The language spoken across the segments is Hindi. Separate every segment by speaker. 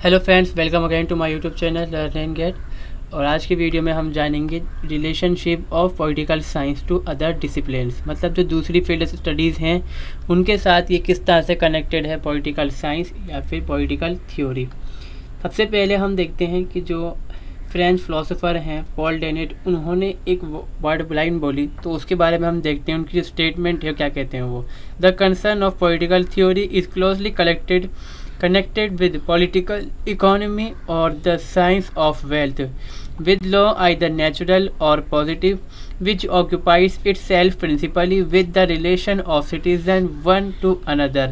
Speaker 1: Hello friends, welcome again to my YouTube channel learn and get. और आज की वीडियो में हम जानेंगे relationship of political science to other disciplines, मतलब जो दूसरी फील्ड स्टडीज़ हैं उनके साथ ये किस तरह से कनेक्टेड है पॉलिटिकल साइंस या फिर पॉलिटिकल थ्योरी। सबसे पहले हम देखते हैं कि जो फ्रेंच फ़िलासफ़र हैं पॉल डेनेट, उन्होंने एक वर्ड लाइन बोली, तो उसके बारे में हम देखते हैं उनकी जो स्टेटमेंट है क्या कहते हैं वो। The concern of political theory is closely connected with political economy or the science of wealth, with law either natural or positive, which occupies itself principally with the relation of citizens one to another,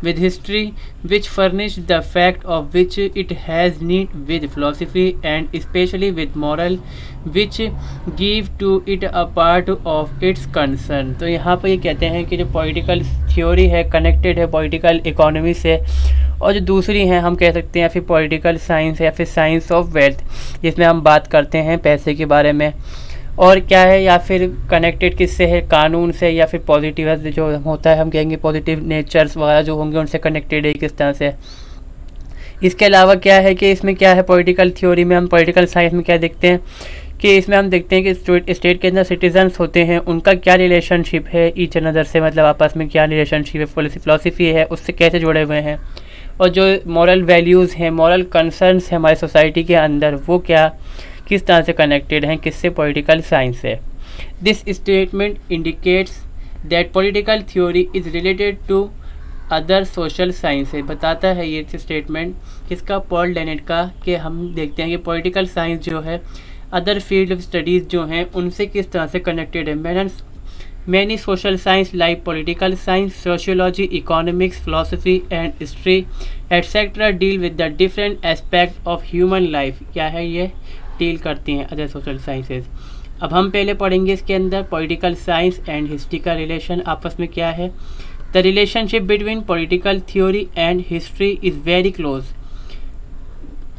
Speaker 1: with history, which furnish the fact of which it has need, with philosophy and especially with moral, which give to it a part of its concern। तो यहाँ पर ये कहते हैं कि जो पॉलिटिकल थ्योरी है कनेक्टेड है पॉलिटिकल इकोनॉमी से, और जो दूसरी हैं हम कह सकते हैं या फिर पॉलिटिकल साइंस या फिर साइंस ऑफ वेल्थ, जिसमें हम बात करते हैं पैसे के बारे में। और क्या है, या फिर कनेक्टेड किससे है, कानून से, या फिर पॉजिटिव जो होता है हम कहेंगे पॉजिटिव नेचर्स वगैरह जो होंगे उनसे कनेक्टेड है किस तरह से। इसके अलावा क्या है कि इसमें क्या है पॉलिटिकल थ्योरी में, हम पॉलिटिकल साइंस में क्या देखते हैं कि इसमें हम देखते हैं कि स्टेट के अंदर सिटीजन्स होते हैं उनका क्या रिलेशनशिप है ईच अनदर से, मतलब आपस में क्या रिलेशनशिप है, फिलॉसफी है उससे कैसे जुड़े हुए हैं, और जो मॉरल वैल्यूज़ हैं, मॉरल कंसर्न्स हैं हमारी सोसाइटी के अंदर, वो क्या किस तरह से कनेक्टेड हैं किससे, पॉलिटिकल साइंस से। This statement indicates that political theory is related to other social science है। बताता है ये स्टेटमेंट किसका, पॉल डेनेट का, कि हम देखते हैं कि पॉलिटिकल साइंस जो है अदर फील्ड ऑफ स्टडीज़ जो हैं उनसे किस तरह से कनेक्टेड है। Many social science like political science, sociology, economics, philosophy and history etc. deal with the different aspect of human life। क्या है ये डील करती हैं अदर सोशल साइंसेज। अब हम पहले पढ़ेंगे इसके अंदर पॉलिटिकल साइंस एंड हिस्ट्री का रिलेशन आपस में क्या है। The relationship between political theory and history is very close.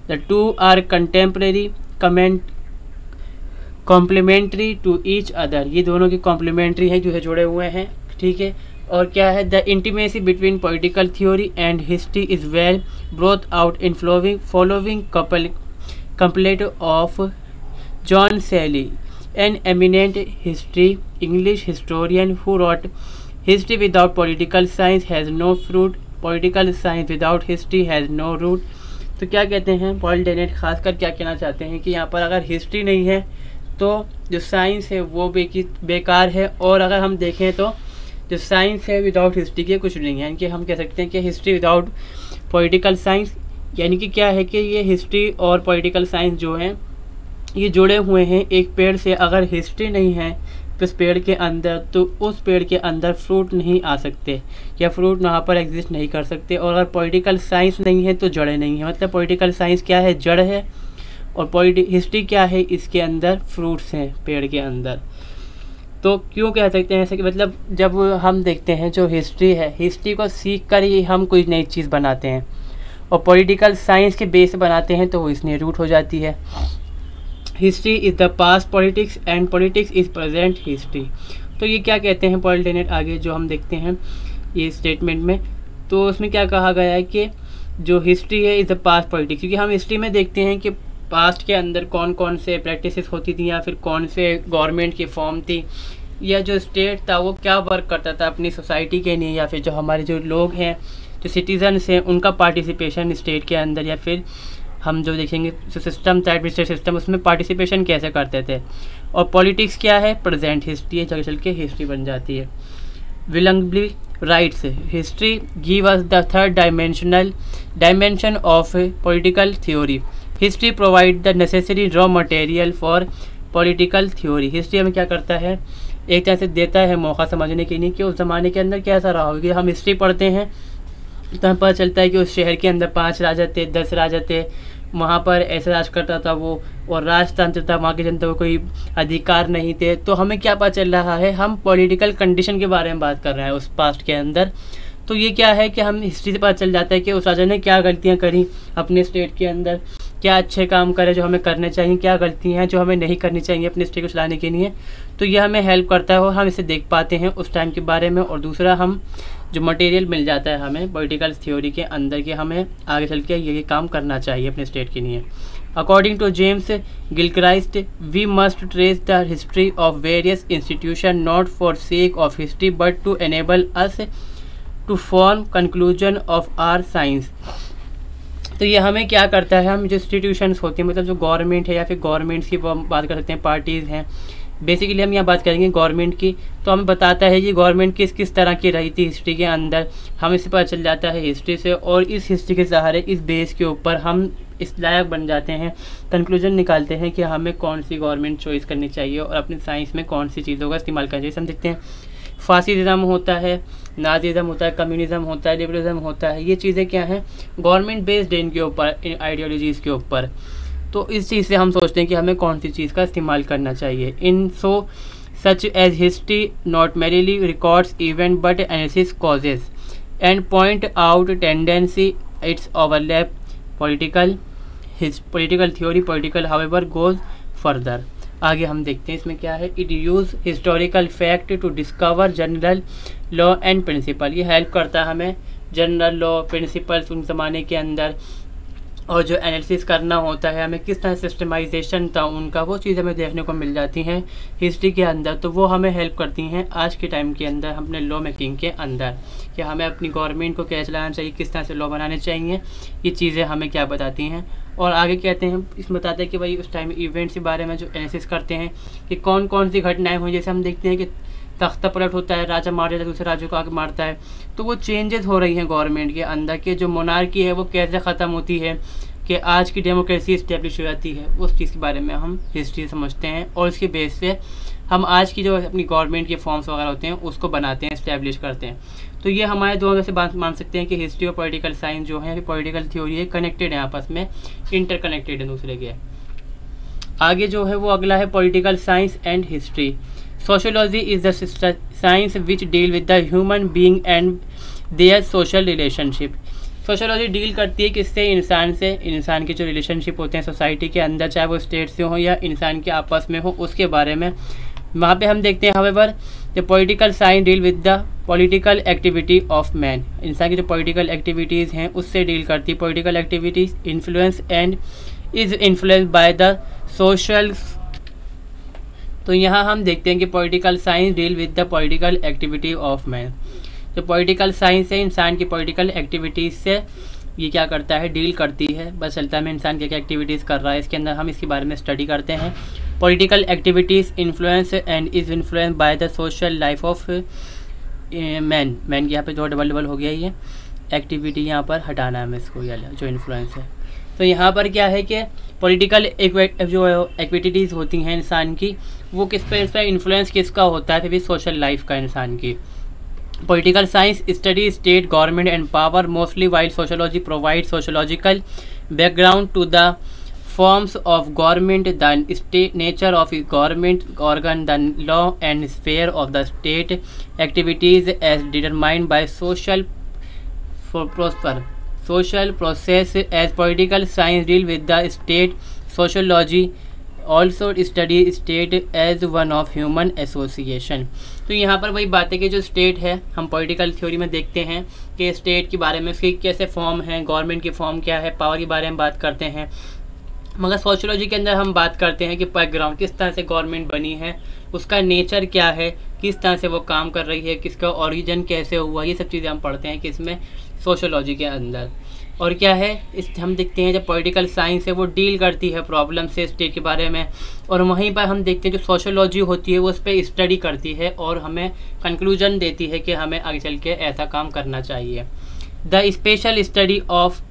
Speaker 1: The two are contemporary complementary to each other, ये दोनों की कॉम्प्लीमेंट्री है जो है जुड़े हुए हैं, ठीक है। और क्या है, the intimacy between political theory and history is well brought out in following couplet of John Seeley, an eminent history English historian who wrote history without political science has no fruit, political science without history has no root. तो क्या कहते हैं पॉल डेनेट, खासकर क्या कहना चाहते हैं कि यहाँ पर अगर हिस्ट्री नहीं है तो जो साइंस है वो बेकार है, और अगर हम देखें तो जो साइंस है विदाउट हिस्ट्री के कुछ नहीं है। यानी कि हम कह सकते हैं कि हिस्ट्री विदाउट पॉलिटिकल साइंस, यानी कि क्या है कि ये हिस्ट्री और पॉलिटिकल साइंस जो हैं ये जुड़े हुए हैं एक पेड़ से। अगर हिस्ट्री नहीं है तो उस पेड़ के अंदर, तो उस पेड़ के अंदर फ्रूट नहीं आ सकते या फ्रूट वहाँ पर एग्जिस्ट नहीं कर सकते। और अगर पॉलिटिकल साइंस नहीं है तो जड़ें नहीं है, मतलब पॉलिटिकल साइंस क्या है, जड़ है, और हिस्ट्री क्या है, इसके अंदर फ्रूट्स हैं पेड़ के अंदर। तो क्यों कह सकते हैं ऐसे कि मतलब जब हम देखते हैं जो हिस्ट्री है, हिस्ट्री को सीख कर ही हम कोई नई चीज़ बनाते हैं, और पॉलिटिकल साइंस के बेस बनाते हैं तो वो इसमें रूट हो जाती है। History is the past politics and politics is present history. तो ये क्या कहते हैं पॉल डेनेट आगे जो हम देखते हैं ये स्टेटमेंट में, तो उसमें क्या कहा गया है कि जो हिस्ट्री है इज़ द पास्ट पॉलिटिक्स, क्योंकि हम हिस्ट्री में देखते हैं कि पास्ट के अंदर कौन कौन से प्रैक्टिसेस होती थी या फिर कौन से गवर्नमेंट की फॉर्म थी, या जो स्टेट था वो क्या वर्क करता था अपनी सोसाइटी के लिए, या फिर जो हमारे जो लोग हैं जो सिटीजन्स हैं उनका पार्टिसिपेशन स्टेट के अंदर, या फिर हम जो देखेंगे जो सिस्टम था एडमिनिस्ट्रेटिव सिस्टम उसमें पार्टिसिपेशन कैसे करते थे। और पॉलिटिक्स क्या है, प्रेजेंट हिस्ट्री है, जगह चल के हिस्ट्री बन जाती है। विलंगली writes history give us the third dimension of political theory. History provide the necessary raw material for political theory. History हमें क्या करता है, एक तरह से देता है मौका समझने के लिए कि उस ज़माने के अंदर कैसा रहा होगा। हम हिस्ट्री पढ़ते हैं तो हमें पता चलता है कि उस शहर के अंदर 5 राजा थे, 10 राजा थे, वहाँ पर ऐसा राज करता था वो, और राजतंत्र था, वहाँ की जनता को कोई अधिकार नहीं थे। तो हमें क्या पता चल रहा है, हम पॉलिटिकल कंडीशन के बारे में बात कर रहे हैं उस पास्ट के अंदर। तो ये क्या है कि हम हिस्ट्री से पता चल जाता है कि उस राजा ने क्या गलतियाँ करी अपने स्टेट के अंदर, क्या अच्छे काम करे जो हमें करने चाहिए, क्या गलतियाँ हैं जो हमें नहीं करनी चाहिए अपने स्टेट को चलाने के लिए। तो ये हमें हेल्प करता है और हम इसे देख पाते हैं उस टाइम के बारे में। और दूसरा, हम जो मटेरियल मिल जाता है हमें पॉलिटिकल थ्योरी के अंदर कि हमें आगे चल के ये काम करना चाहिए अपने स्टेट के लिए। According to James Gilchrist, we must trace the history of various institution not for sake of history but to enable us to form conclusion of our science. तो ये हमें क्या करता है, हम जो इंस्टीट्यूशंस होती हैं, मतलब जो गवर्नमेंट है या फिर गवर्नमेंट्स की बात कर सकते हैं, पार्टीज़ हैं, बेसिकली हम यहाँ बात करेंगे गवर्नमेंट की, तो हमें बताता है कि गवर्नमेंट किस तरह की रही थी हिस्ट्री के अंदर, हमें इससे पता चल जाता है हिस्ट्री से, और इस हिस्ट्री के सहारे, इस बेस के ऊपर हम इस लायक बन जाते हैं, कंक्लूजन निकालते हैं कि हमें कौन सी गवर्नमेंट चॉइस करनी चाहिए और अपनी साइंस में कौन सी चीज़ों का इस्तेमाल करना चाहिए। हम देखते हैं फासिज्म होता है, नाजिज्म होता है, कम्युनिज्म होता है, लिबरलिज्म होता है, ये चीज़ें क्या हैं, गवर्नमेंट बेस्ड है इनके ऊपर, इन आइडियोलॉजीज़ के ऊपर। तो इस चीज़ से हम सोचते हैं कि हमें कौन सी चीज़ का इस्तेमाल करना चाहिए। In so such as history not merely records event but analysis causes and point out tendency its overlap political theory political however goes further. आगे हम देखते हैं इसमें क्या है, it use historical fact to discover general law and principle. ये हेल्प करता है हमें जनरल लॉ प्रिंसिपल्स उन ज़माने के अंदर, और जो एनालिसिस करना होता है हमें किस तरह सिस्टमाइजेशन था उनका, वो चीज़ हमें देखने को मिल जाती हैं हिस्ट्री के अंदर। तो वो हमें हेल्प करती हैं आज के टाइम के अंदर अपने लॉ मेकिंग के अंदर, कि हमें अपनी गवर्नमेंट को कैसे चलाना चाहिए, किस तरह से लॉ बनाने चाहिए, ये चीज़ें हमें क्या बताती हैं। और आगे कहते हैं, इसमें बताते हैं कि भाई उस टाइम इवेंट्स के बारे में जो एनालिसिस करते हैं कि कौन कौन सी घटनाएँ हुई। जैसे हम देखते हैं कि तख्ता पलट होता है, राजा मार जाता है, दूसरे राज्यों को आगे मारता है, तो वो चेंजेस हो रही हैं गवर्नमेंट के अंदर, के जो मोनार्की है वो कैसे ख़त्म होती है, कि आज की डेमोक्रेसी इस्टेब्लिश हो जाती है, उस चीज़ के बारे में हम हिस्ट्री समझते हैं, और इसके बेस से हम आज की जो अपनी गवर्नमेंट के फॉर्म्स वगैरह होते हैं उसको बनाते हैं, इस्टेब्लिश करते हैं। तो ये हमारे दोनों से बात मान सकते हैं कि हिस्ट्री और पॉलिटिकल साइंस जो है, पॉलिटिकल थ्योरी है, कनेक्टेड है, आपस में इंटरकनेक्टेड है दूसरे के। आगे जो है वो अगला है political science and history. Sociology is the science which deal with the human being and their social relationship. Sociology deal करती है किससे, इंसान से, इंसान के जो रिलेशनशिप होते हैं सोसाइटी के अंदर, चाहे वो स्टेट से हो या इंसान के आपस में हो, उसके बारे में वहाँ पे हम देखते हैं। However the political science deal with the political activity of man. इंसान की जो पॉलिटिकल एक्टिविटीज़ हैं उससे डील करती है। Political activities influence and is influence by the social. तो यहाँ हम देखते हैं कि political science deal with the political activity of man. जो पॉलिटिकल साइंस है इंसान की पॉलिटिकल एक्टिविटीज़ से ये क्या करता है, डील करती है, बस चलता है इंसान क्या क्या एक्टिविटीज़ कर रहा है, इसके अंदर हम इसके बारे में स्टडी करते हैं। Political activities influence and is influence by the social life of man. Man यहाँ पे जो डबल हो गया, ये एक्टिविटी यहाँ पर हटाना है हमें इसको, या जो इन्फ्लुएंस है। तो यहाँ पर क्या है कि पॉलिटिकल जो एक्टिविटीज़ होती हैं इंसान की, वो किस पर इन्फ्लुएंस किसका होता है, फिर सोशल लाइफ का इंसान की। Political science studies state government and power mostly, while sociology provides sociological background to the forms of government, the state nature of government organ, the law and sphere of the state activities as determined by social process. As political science deal with the state, sociology also study state as one of human association। तो यहाँ पर वही बात है कि जो स्टेट है, हम पॉलिटिकल थ्योरी में देखते हैं कि स्टेट के बारे में, उसकी कैसे फॉर्म है, गवर्नमेंट की फॉर्म क्या है, पावर के बारे में बात करते हैं। मगर सोशियोलॉजी के अंदर हम बात करते हैं कि बैकग्राउंड, किस तरह से गवर्नमेंट बनी है, उसका नेचर क्या है, किस तरह से वो काम कर रही है, किसका ओरिजिन कैसे हुआ, ये सब चीज़ें हम पढ़ते हैं किसमें, सोशियोलॉजी के अंदर। और क्या है, इस हम देखते हैं जब पॉलिटिकल साइंस है वो डील करती है प्रॉब्लम से स्टेट के बारे में, और वहीं पर हम देखते हैं जो सोशियोलॉजी होती है वो उस पर स्टडी करती है और हमें कंक्लूजन देती है कि हमें आगे चल के ऐसा काम करना चाहिए। The special study of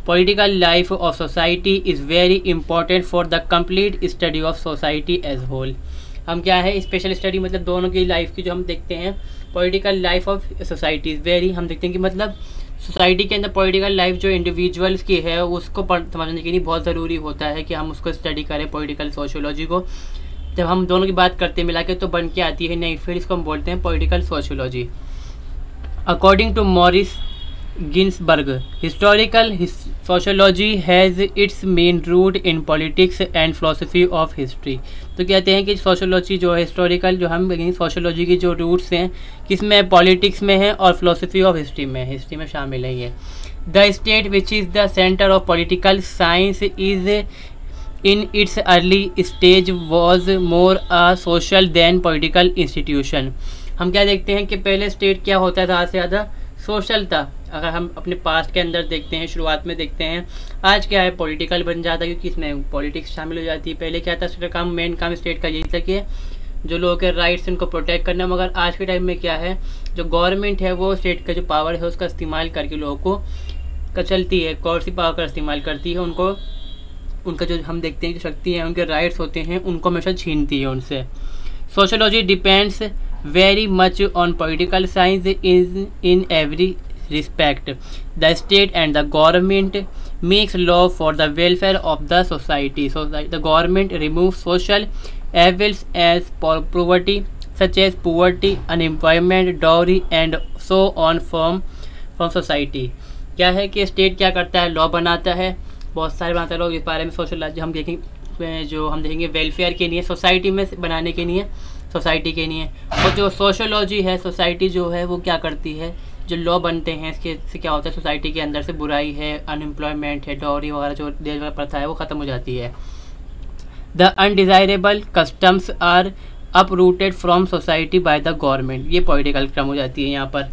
Speaker 1: political life of society is very important for the complete study of society as whole. हम क्या है, स्पेशल स्टडी मतलब दोनों की लाइफ की जो हम देखते हैं, political life of society is very, हम देखते हैं कि मतलब सोसाइटी के अंदर पॉलिटिकल लाइफ जो इंडिविजुअल्स की है उसको समझने के लिए बहुत ज़रूरी होता है कि हम उसको स्टडी करें पॉलिटिकल सोशियोलॉजी को। जब हम दोनों की बात करते हैं मिला के तो बन के आती है नई, फिर इसको हम बोलते हैं political sociology. According to Morris Ginsberg, historical sociology has its main root in politics and philosophy of history. तो कहते हैं कि सोशोलॉजी जो है हिस्टोरिकल, जो हम देखेंगे सोशोलॉजी की जो रूट्स हैं किसमें, पॉलिटिक्स में है और फिलोसफी ऑफ हिस्ट्री में, हिस्ट्री में शामिल है ये। The state which is the centre of political science is in its early stage was more a social than political institution. हम क्या देखते हैं कि पहले स्टेट क्या होता था, ज़्यादा से ज़्यादा सोशल था। अगर हम अपने पास्ट के अंदर देखते हैं, शुरुआत में देखते हैं, आज क्या है पॉलिटिकल बन जाता है, क्योंकि इसमें पॉलिटिक्स शामिल हो जाती है। पहले क्या था, स्टेट काम, मेन काम स्टेट का यही था कि जो लोगों के राइट्स उनको प्रोटेक्ट करना। मगर आज के टाइम में क्या है, जो गवर्नमेंट है वो स्टेट का जो पावर है उसका इस्तेमाल करके लोगों को चलती है, कौन सी पावर का इस्तेमाल करती है, उनको उनका जो हम देखते हैं जो शक्ति है, उनके राइट्स होते हैं, उनको हमेशा छीनती है उनसे। Sociology depends very much on political science in every respect. The state and the government makes law for the welfare of the society. So the government removes social evils as poverty, such as poverty, unemployment, dowry and so on from society. क्या है कि स्टेट क्या करता है, लॉ बनाता है, बहुत सारे बनाते हैं लोग इस बारे में। सोशल हम देखेंगे, जो हम देखेंगे वेलफेयर के लिए, सोसाइटी में बनाने के लिए, सोसाइटी के लिए। और जो सोशोलॉजी है, सोसाइटी जो है वो क्या करती है, जो लॉ बनते हैं इसके से क्या होता है, सोसाइटी के अंदर से बुराई है, अनएम्प्लॉयमेंट है, डॉरी वगैरह जो देश में प्रथा है वो ख़त्म हो जाती है। The undesirable customs are uprooted from society by the government. ये पॉलिटिकल क्रम हो जाती है यहाँ पर,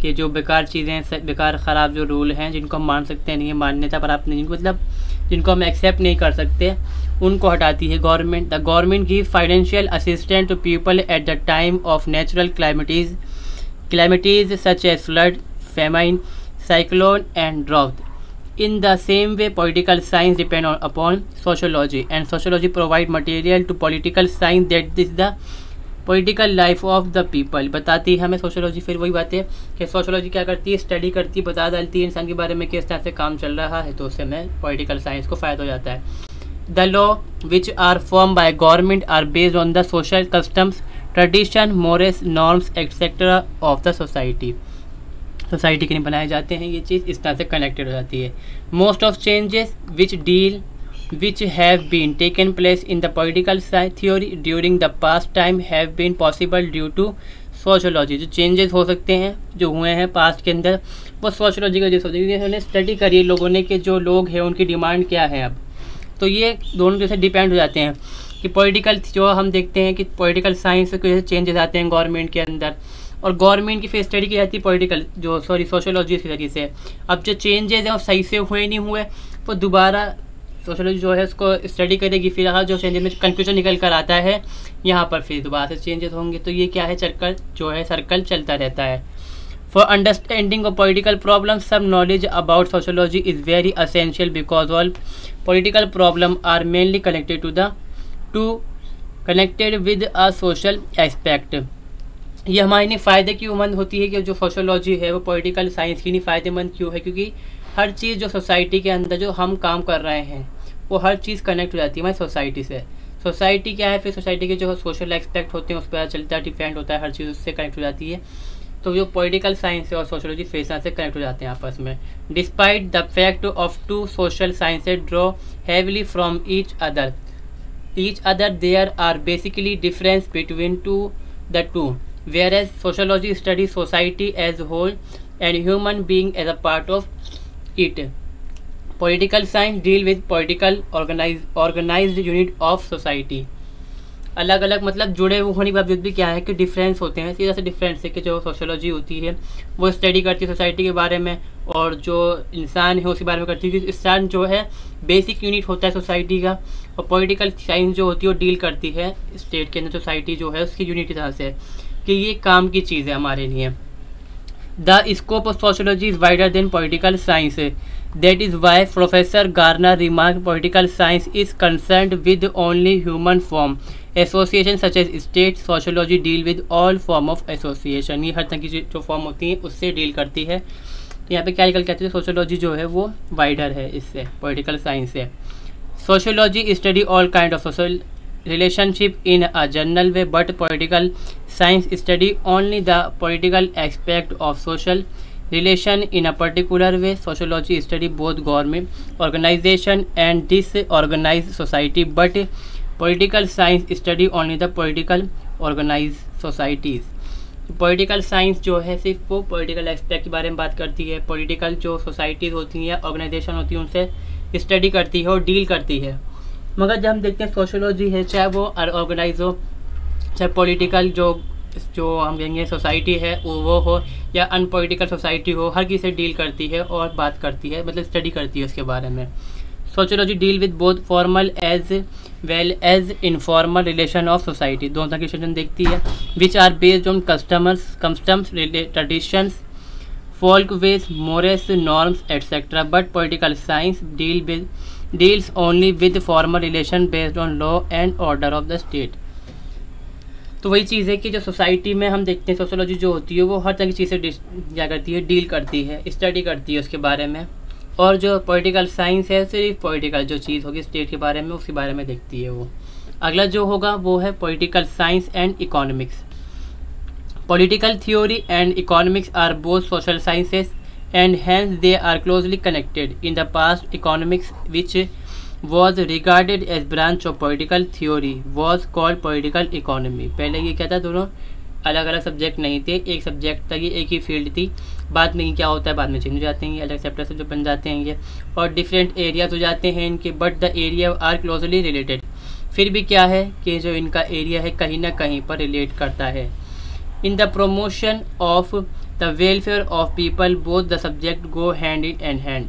Speaker 1: कि जो बेकार चीज़ें, बेकार ख़राब जो रूल हैं जिनको हम मान सकते हैं नहीं है, मान्यता पर आप नहीं, मतलब जिनको हम एक्सेप्ट नहीं कर सकते, उनको हटाती है government. The government give financial assistance to people at the time of natural calamities such as flood, famine, cyclone and drought. In the same way, political science depend upon sociology, and sociology provide material to political science that is the political life of the people. बताती है हमें सोशोलॉजी, फिर वही बात है कि सोशोलॉजी क्या करती है, स्टडी करती है, बता डालती है इंसान के बारे में किस तरह से काम चल रहा है, तो उससे हमें पॉलिटिकल साइंस को फ़ायदा हो जाता है। The law which are form by government are based on the social customs, tradition, morals, norms etcetera of the society. Society के लिए बनाए जाते हैं ये चीज़, इस तरह से कनेक्टेड हो जाती है। Most of changes which have been taken place in the political theory during the past time have been possible due to sociology। जो चेंजेस हो सकते हैं, जो हुए हैं पास्ट के अंदर, वो सोशोलॉजी का जैसे उन्होंने स्टडी करी है लोगों ने कि जो लोग हैं उनकी डिमांड क्या है अब, तो ये दोनों जैसे डिपेंड हो जाते हैं कि पॉलिटिकल जो हम देखते हैं कि पॉलिटिकल साइंस के चेंजेस आते हैं गवर्नमेंट के अंदर, और गवर्नमेंट की फिर स्टडी की जाती है पॉलिटिकल सोशोलॉजी के जरिए से। अब जो चेंजेस हैं वो सही से हुए नहीं हुए, वो दोबारा सोशोलॉजी जो है उसको स्टडी करेगी, फिर अगर जो चेंजेस में कंक्लूजन निकल कर आता है यहाँ पर फिर दोबारा से चेंजेस होंगे। तो ये क्या है, चक्कर जो है सर्कल चलता रहता है। For understanding of political problem some knowledge about sociology is very essential because all political problem are mainly connected with a social aspect. ये हमारे लिए फ़ायदे की मंद होती है कि जो सोशोलॉजी है वो पॉलिटिकल साइंस की नहीं फ़ायदेमंद क्यों है, क्योंकि हर चीज़ जो सोसाइटी के अंदर जो हम काम कर रहे हैं वो हर चीज़ कनेक्ट हो जाती है हमारी सोसाइटी से। सोसाइटी क्या है, फिर सोसाइटी के जो सोशल एक्सपेक्ट होते हैं उस पर चलता है, डिपेंड होता है, हर चीज़ उससे कनेक्ट हो जाती है। तो जो पॉलिटिकल साइंस है और सोशोलॉजी फेसा से कनेक्ट हो जाते हैं आपस में। Despite the fact of two social sciences draw heavily from each other there are basically difference between the two, whereas sociology studies society as a whole and human being as a part of it. Political science deal with political organized unit of society. अलग अलग मतलब जुड़े होने के बावजूद भी क्या है कि डिफरेंस होते हैं। सीधा से डिफरेंस है कि जो सोशोलॉजी होती है वो स्टडी करती है सोसाइटी के बारे में, और जो इंसान है उसके बारे में करती है। इंसान जो है बेसिक यूनिट होता है सोसाइटी का, और पॉलिटिकल साइंस जो होती है वो डील करती है स्टेट के अंदर सोसाइटी जो है उसकी यूनिट की तरह से, कि ये काम की चीज़ है हमारे लिए। The scope of sociology is wider than political science, that is why professor Garner remark political science is concerned with only human form association such as state, sociology deal with all form of association. ये हर तरह की जो फॉर्म होती है उससे डील करती है। तो यहाँ पे क्या निकल कहते हैं, सोशोलॉजी जो है वो वाइडर है इससे, पॉलिटिकल साइंस से। Sociology study all kind of social relationship in a general way, but political science study only the political aspect of social relation in a particular way. Sociology study both government organization and disorganized society, but political science study only the political organized societies. Political science जो है सिर्फ वो पॉलिटिकल एस्पेक्ट के बारे में बात करती है, पॉलिटिकल जो सोसाइटीज़ होती हैं, ऑर्गेनाइजेशन होती हैं, उनसे स्टडी करती है और डील करती है। मगर जब हम देखते हैं सोशोलॉजी है, चाहे वो ऑर्गेनाइज हो, चाहे पॉलिटिकल जो हम कहेंगे सोसाइटी है वो हो, या अनपॉलिटिकल सोसाइटी हो, हर किसी से डील करती है और बात करती है, मतलब स्टडी करती है उसके बारे में। Sociology deal with both formal as well as informal relation of society, दोनों तरह की रिलेशन देखती है, which are based on customs traditions, folk ways, mores, norms, etc. But political science deals only with formal relation based on law and order of the state. तो वही चीज़ है कि जो सोसाइटी में हम देखते हैं सोशोलॉजी जो होती है वो हर तरह की चीज़ से क्या करती है, डील करती है, स्टडी करती है उसके बारे में। और जो पॉलिटिकल साइंस है सिर्फ पॉलिटिकल जो चीज़ होगी स्टेट के बारे में उसके बारे में देखती है वो। अगला जो होगा वो है political science and economics. Political theory and economics are both social sciences and hence they are closely connected. In the past, economics, which was regarded as branch of political theory, was called political economy. पहले ये क्या था, दोनों अलग अलग सब्जेक्ट नहीं थे, एक सब्जेक्ट था, ये एक ही फील्ड थी। बाद में क्या होता है, बाद में चेंज हो जाते हैं, ये अलग चैप्टर से जो बन जाते हैं ये, और डिफरेंट एरियाज हो जाते हैं इनके, but the area are closely related. फिर भी क्या है कि जो इनका एरिया है कहीं ना कहीं पर रिलेट करता है। In the promotion of the welfare of people, both the subject go hand in hand.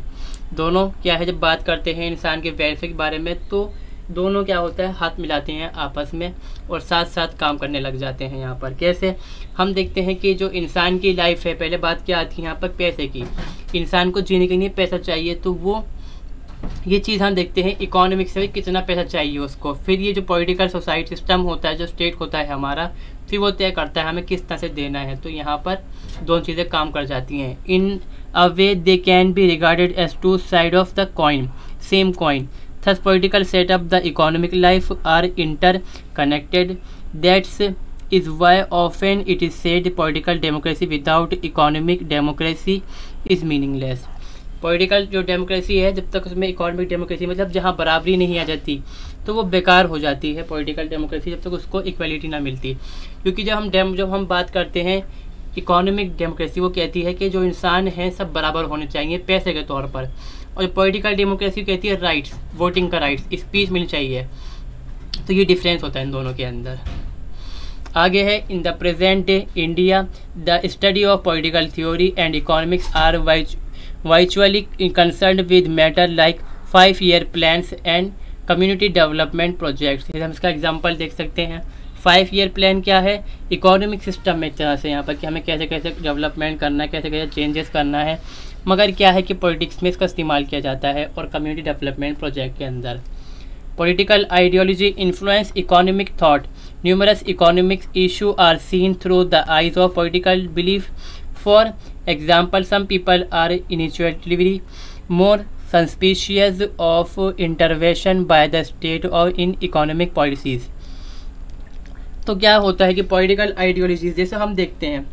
Speaker 1: दोनों क्या है, जब बात करते हैं इंसान के वेलफेयर के बारे में तो दोनों क्या होता है, हाथ मिलाते हैं आपस में और साथ साथ काम करने लग जाते हैं। यहाँ पर कैसे हम देखते हैं कि जो इंसान की लाइफ है, पहले बात क्या आती है यहाँ पर, पैसे की। इंसान को जीने के लिए पैसा चाहिए, तो वो ये चीज़ हम देखते हैं इकोनॉमिक्स से कितना पैसा चाहिए उसको। फिर ये जो पॉलिटिकल सोसाइटी सिस्टम होता है, जो स्टेट होता है हमारा, फिर वो तय करता है हमें किस तरह से देना है। तो यहाँ पर दोनों चीज़ें काम कर जाती हैं। In a way they can be regarded as two side of the coin, same coin. Thus political setup the economic life are interconnected. That's is why often it is said political democracy without economic democracy is meaningless. Political जो डेमोक्रेसी है, जब तक उसमें इकोनॉमिक डेमोक्रेसी मतलब जहाँ बराबरी नहीं आ जाती तो वो बेकार हो जाती है पॉलिटिकल डेमोक्रेसी, जब तक उसको इक्वलिटी ना मिलती। क्योंकि जब हम बात करते हैं इकोनॉमिक डेमोक्रेसी, वो कहती है कि जो इंसान हैं सब बराबर होने चाहिए पैसे के तौर पर, और जो पॉलिटिकल डेमोक्रेसी कहती है राइट्स, वोटिंग का राइट्स, स्पीच मिलनी चाहिए। तो ये डिफरेंस होता है इन दोनों के अंदर। आगे है, in the present India the study of political theory and economics are virtually concerned with matter like 5-year plans and community development projects। हम इसका एग्जांपल देख सकते हैं। 5-year प्लान क्या है, इकोनॉमिक सिस्टम में तरह से यहाँ पर कि हमें कैसे कैसे डेवलपमेंट करना है, कैसे कैसे चेंजेस करना है, मगर क्या है कि पॉलिटिक्स में इसका इस्तेमाल किया जाता है और कम्युनिटी डेवलपमेंट प्रोजेक्ट के अंदर। Political ideology influence economic thought. Numerous economics issue are seen through the eyes of political belief. For example, some people are initially more suspicious of intervention by the state or in economic policies। तो क्या होता है कि पॉलिटिकल आइडियोलॉजीज जैसे हम देखते हैं,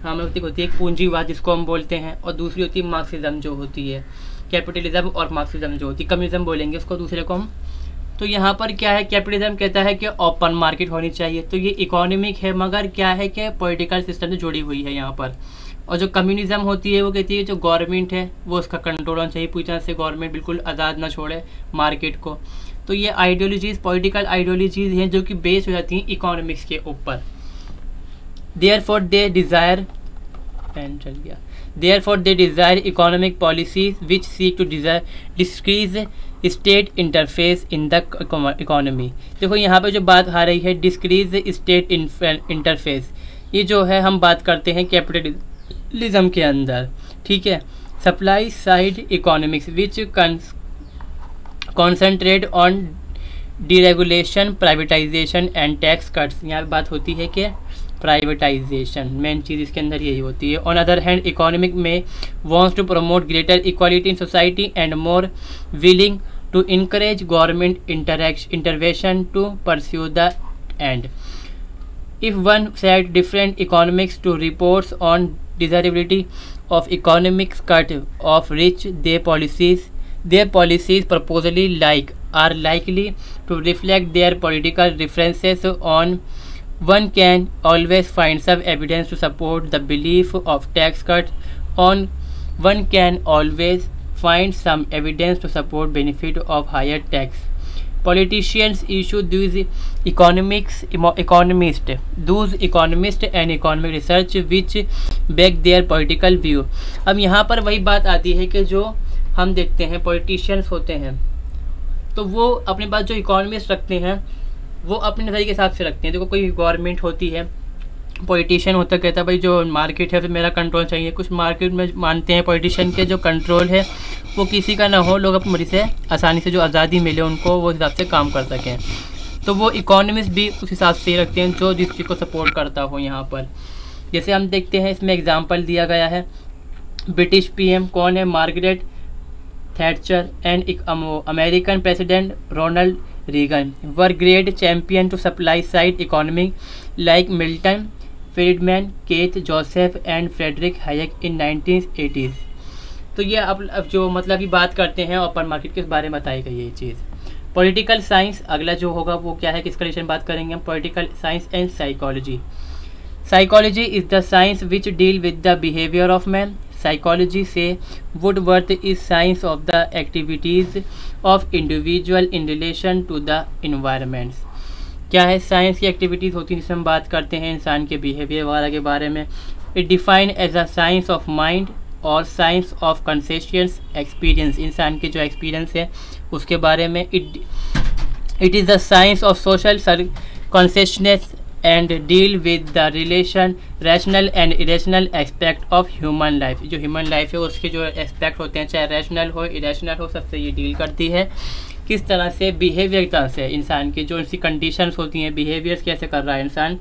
Speaker 1: हमें होती है एक पूंजीवाद जिसको हम बोलते हैं, और दूसरी होती है मार्क्सिज्म जो होती है, कैपिटलिज्म और मार्क्सिज्म जो होती है, कम्युनिज्म बोलेंगे उसको दूसरे को हम। तो यहाँ पर क्या है, कैपिटलिज्म कहता है कि ओपन मार्केट होनी चाहिए, तो ये इकोनॉमिक है, मगर क्या है कि पॉलिटिकल सिस्टम से जुड़ी हुई है यहाँ पर। और जो कम्युनिज्म होती है वो कहती है जो गवर्नमेंट है वो उसका कंट्रोल होना चाहिए, पूरी तरह से गवर्नमेंट बिल्कुल आज़ाद ना छोड़े मार्केट को। तो ये आइडियोलॉजीज पॉलिटिकल आइडियोलॉजीज हैं जो कि बेस हो जाती हैं इकोनॉमिक्स के ऊपर। Therefore they desire economic policies which seek to decrease state interface in the economy. देखो यहाँ पे जो बात आ रही है डिक्रीज स्टेट इंटरफेस, ये जो है हम बात करते हैं कैपिटलिज्म के अंदर, ठीक है। Supply side economics which concentrate on deregulation, privatisation and tax cuts. यहाँ बात होती है कि प्राइवेटाइजेशन मेन चीज़ इसके अंदर यही होती है। ऑन अदर हैंड इकोनॉमिक में wants to promote greater equality in society and more willing to encourage government intervention to pursue the end. If one said different economics to reports on desirability of economics cut off rich, their policies proposally are likely to reflect their political differences. On one can always find some evidence to support the belief of tax cuts. On one can always find some evidence to support benefit of higher tax. Politicians issue those economists and economic research which back their political view. अब यहाँ पर वही बात आती है कि जो हम देखते हैं पॉलिटिशियंस होते हैं तो वो अपने पास जो इकोनॉमिस्ट रखते हैं वो अपने नज़रिए के हिसाब से रखते हैं। देखो कोई गवर्नमेंट होती है, पॉलिटिशियन होता कहता है भाई जो मार्केट है तो मेरा कंट्रोल चाहिए। कुछ मार्केट में मानते हैं पॉलिटिशियन के जो कंट्रोल है वो किसी का ना हो, लोग अपनी मर्जी से आसानी से जो आज़ादी मिले उनको वो हिसाब से काम कर सकें। तो वो इकोनॉमिस्ट भी उस हिसाब से ही रखते हैं जो जिस चीज़ को सपोर्ट करता हो। यहाँ पर जैसे हम देखते हैं इसमें एग्जांपल दिया गया है, ब्रिटिश पीएम कौन है? Margaret Thatcher and American president Ronald Reagan were great champion to supply side economy like Milton Friedman, Keith Joseph and Friedrich Hayek in 1980s। तो ये अब जो मतलब की बात करते हैं ओपन मार्केट के बारे में बताई गई है ये चीज़। पॉलिटिकल साइंस अगला जो होगा वो क्या है, किसका रिलेशन बात करेंगे हम? Political science and psychology. Psychology is the science which deal with the behaviour of man. Psychology से Woodworth is science of the activities of individual in relation to the environments. क्या है? साइंस की एक्टिविटीज़ होती हैं जिसमें हम बात करते हैं इंसान के बिहेवियर वगैरह के बारे में। It define as a science of mind और साइंस ऑफ कॉन्शियस एक्सपीरियंस, इंसान के जो एक्सपीरियंस है उसके बारे में। It is the science of social consciousness and deal with the relation rational and irrational aspect of human life. जो ह्यूमन लाइफ है उसके जो एस्पेक्ट होते हैं चाहे रैशनल हो इरेशनल हो सबसे ये डील करती है। किस तरह से? बिहेवियर तरह से इंसान की जो इसकी कंडीशंस होती हैं, बिहेवियर्स कैसे कर रहा है इंसान,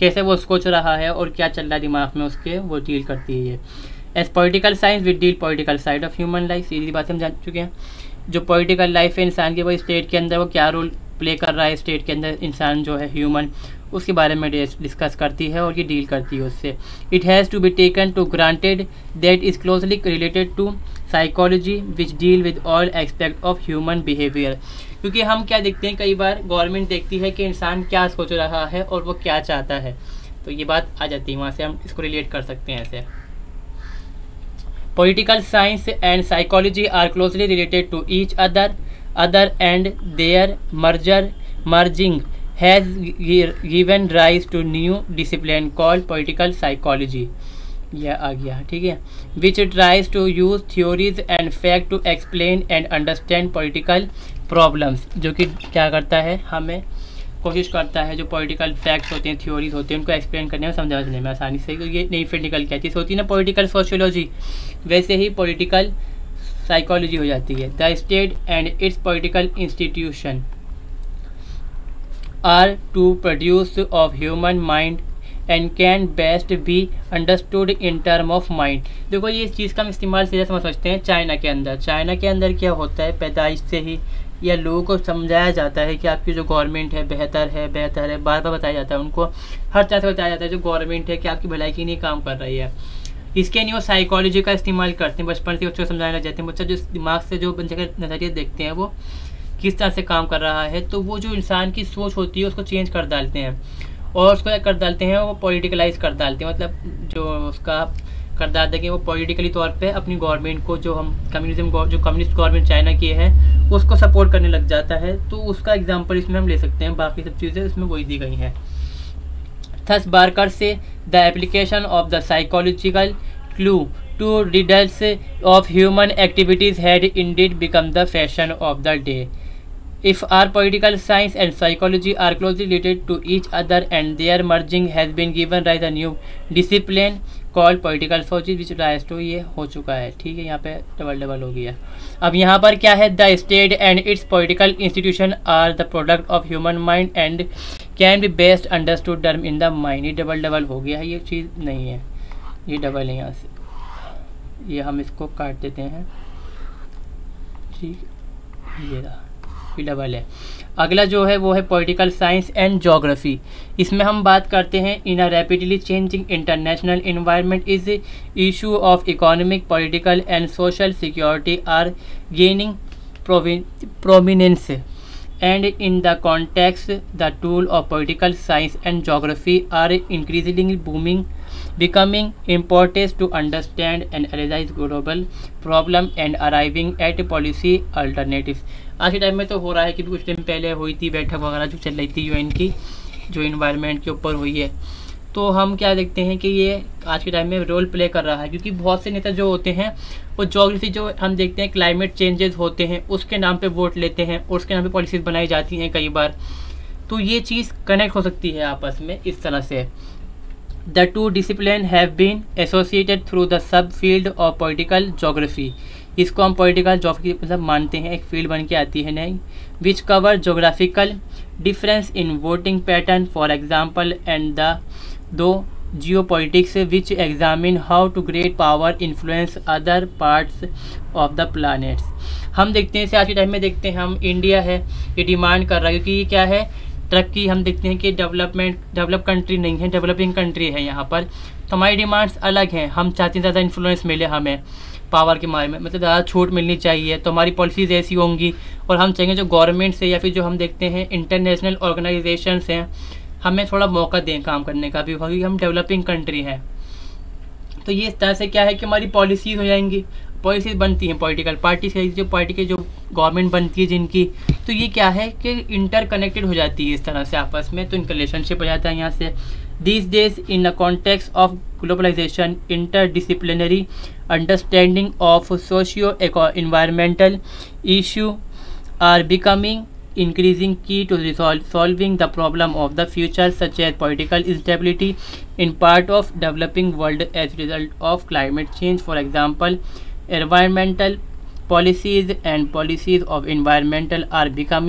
Speaker 1: कैसे वो सोच रहा है और क्या चल रहा है दिमाग में उसके, वो डील करती है ये। As political science with deal political side of human life. सीधी बात हम जान चुके हैं जो पॉलिटिकल लाइफ है इंसान के, वो स्टेट के अंदर वो क्या रोल प्ले कर रहा है, स्टेट के अंदर इंसान जो है ह्यूमन, उसके बारे में डिस्कस करती है और ये डील करती है उससे। It has to be taken to granted that is closely related to psychology which deal with all aspect of human behaviour. क्योंकि हम क्या देखते हैं, कई बार गवर्नमेंट देखती है कि इंसान क्या सोच रहा है और वो क्या चाहता है, तो ये बात आ जाती है, वहाँ से हम इसको रिलेट कर सकते हैं ऐसे। Political science and psychology are closely related to each other and their merging has given rise to new discipline called political psychology। यह आ गया, ठीक है, which tries to use theories and fact to explain and understand political problems। जो कि क्या करता है, हमें कोशिश करता है जो पॉलिटिकल फैक्ट्स होते हैं, थ्योरीज होते हैं, उनको एक्सप्लेन करने में, समझाने में आसानी से। ये नई फील्ड निकल के आती है, होती है ना पॉलिटिकल सोशियोलॉजी, वैसे ही पॉलिटिकल साइकोलॉजी हो जाती है। The state and its political institution are to produce of human mind and can best be understood in term of mind. देखो ये इस चीज़ का हम इस्तेमाल सीधे समझ सकते हैं चाइना के अंदर। चाइना के अंदर क्या होता है, पैदाइश से ही या लोगों को समझाया जाता है कि आपकी जो गवर्नमेंट है बेहतर है, बार बार बताया जाता है उनको, हर तरह से बताया जाता है जो गवर्नमेंट है कि आपकी भलाई के लिए काम कर रही है। इसके लिए वो साइकोलॉजी का इस्तेमाल करते हैं, बचपन से बच्चों को समझाने लग जाते हैं। बच्चा जो दिमाग से जो बच्चे का नज़रिया देखते हैं वो किस तरह से काम कर रहा है, तो वो जो इंसान की सोच होती है उसको चेंज कर डालते हैं और उसको क्या कर डालते हैं, वो पॉलिटिकलाइज कर डालते हैं। मतलब जो उसका कर डालते हैं कि वो पॉलिटिकली तौर पे अपनी गवर्नमेंट को, जो हम जो कम्युनिस्ट गवर्नमेंट चाइना की है उसको सपोर्ट करने लग जाता है। तो उसका एग्जांपल इसमें हम ले सकते हैं, बाकी सब चीज़ें इसमें वही दी गई हैं। Thus Barker say the application of the psychological clue to riddles of human activities had indeed become the fashion of the day. If our political science and psychology are closely related to each other and their merging has been given rise a new discipline called political sociology which rise to, ये हो चुका है, ठीक है, यहाँ पे डबल हो गया। अब यहाँ पर क्या है, the state and its political institution are the product of human mind and can be best understood term in the mind. ये डबल हो गया है, ये चीज़ नहीं है, ये डबल है यहाँ से, ये हम इसको काट देते हैं, ठीक, ये रहा। डबल है। अगला जो है वो है पॉलिटिकल साइंस एंड ज्योग्राफी। इसमें हम बात करते हैं in a rapidly changing international environment is issue of economic, political and social security are gaining prominence, and in the context the tool of political science and geography are increasingly becoming important to understand and analyze global problem and arriving at policy alternatives। आज के टाइम में तो हो रहा है कि कुछ दिन पहले हुई थी बैठक वगैरह जो चल रही थी यूएन की, जो इन्वायरमेंट के ऊपर हुई है, तो हम क्या देखते हैं कि ये आज के टाइम में रोल प्ले कर रहा है, क्योंकि बहुत से नेता जो होते हैं वो ज्योग्राफी, जो हम देखते हैं क्लाइमेट चेंजेस होते हैं उसके नाम पे वोट लेते हैं और उसके नाम पे पॉलिसीज़ बनाई जाती हैं कई बार, तो ये चीज़ कनेक्ट हो सकती है आपस में इस तरह से। The two discipline have been associated through the sub field of political geography. इसको हम पॉलिटिकल ज्योग्राफी मतलब मानते हैं, एक फील्ड बन के आती है नई, which cover geographical difference in voting pattern for example and the though geopolitics which examine how two great power influence other parts of the planets. हम देखते हैं आज के टाइम में देखते हैं हम इंडिया है ये डिमांड कर रहा है, क्योंकि ये क्या है तरक्की, हम देखते हैं कि डेवलप कंट्री नहीं है, डेवलपिंग कंट्री है यहाँ पर, तो हमारी डिमांड्स अलग हैं। हम चाहते हैं ज़्यादा इन्फ्लुएंस मिले हमें पावर के बारे में, मतलब ज़्यादा छूट मिलनी चाहिए, तो हमारी पॉलिसीज़ ऐसी होंगी, और हम चाहेंगे जो गवर्नमेंट से या फिर जो हम देखते हैं इंटरनेशनल ऑर्गेनाइजेशंस हैं हमें थोड़ा मौका दें काम करने का भी, क्योंकि हम डेवलपिंग कंट्री हैं। तो ये इस तरह से क्या है कि हमारी पॉलिसीज़ हो जाएंगी, पॉलिसीज़ बनती हैं पॉलिटिकल पार्टी से, जो पार्टी के जो गवर्नमेंट बनती है जिनकी, तो ये क्या है कि इंटरकनेक्टेड हो जाती है इस तरह से आपस में, तो इनका रिलेशनशिप हो जाता है यहाँ से। These days, in the context of globalization, interdisciplinary understanding of socio-environmental issues are becoming increasing key to solving the problem of the future, such as political instability in part of developing world as a result of climate change. For example, environmental policies and policies of environmental are become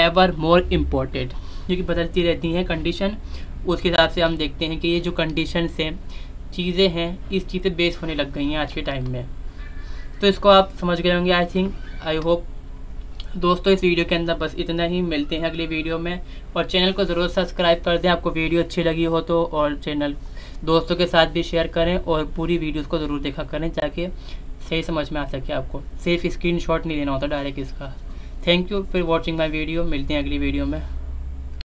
Speaker 1: ever more important, जो कि बदलती रहती हैं कंडीशन, उसके हिसाब से हम देखते हैं कि ये जो कंडीशंस हैं, चीज़ें हैं, इस चीज़ से बेस होने लग गई हैं आज के टाइम में। तो इसको आप समझ गए होंगे, आई होप। दोस्तों इस वीडियो के अंदर बस इतना ही, मिलते हैं अगली वीडियो में, और चैनल को ज़रूर सब्सक्राइब कर दें आपको वीडियो अच्छी लगी हो तो, और चैनल दोस्तों के साथ भी शेयर करें, और पूरी वीडियोस को ज़रूर देखा करें ताकि सही समझ में आ सके आपको, सिर्फ स्क्रीनशॉट नहीं लेना होता डायरेक्ट इसका। Thank you for watching my video, मिलते हैं अगली वीडियो में।